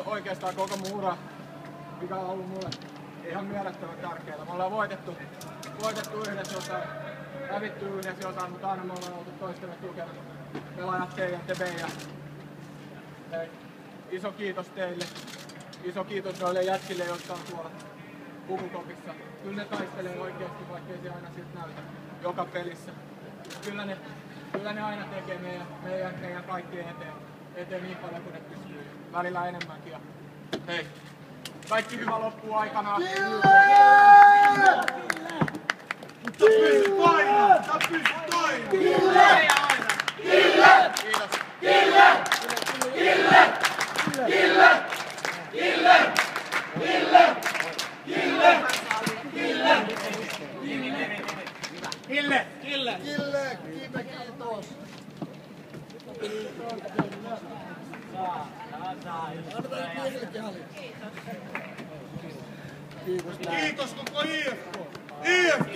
oikeastaan koko mun ura, mikä on ollut mulle ihan mielettömän tärkeää. Me ollaan voitettu yhdessä jotain, hävitty yhdessä jotain, mutta aina me ollaan oltu toistemme tukena. Pelaajat T ja TB ja hei, iso kiitos teille. Iso kiitos noille jätkille, jotka on tuolla pukukopissa. Kyllä ne taistelee oikeasti, vaikkei se aina siltä näytä joka pelissä. Kyllä ne aina tekee meidän kaikkien eteen niin paljon kuin ne pystyy. Välillä enemmänkin. Ja hei, kaikki hyvä loppuu aikanaan. Mutta pysy painaa! Kiitos! Kiitos koko IFK! IFK!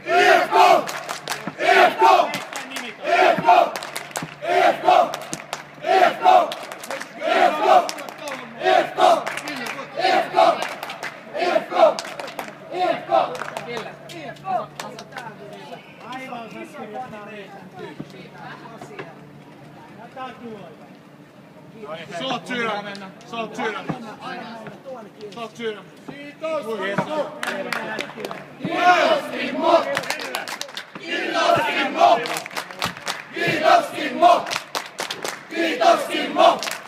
IFK! IFK! IFK! IFK! IFK! Aivan osaa kirjoittaa reisään. Jätää tuolla. Sot sydämen! Sot sydämen! Sot sydämen! Kiitos! Kiitos Kimmo! Kiitos Kimmo! Kiitos Kimmo! Kiitos Kimmo!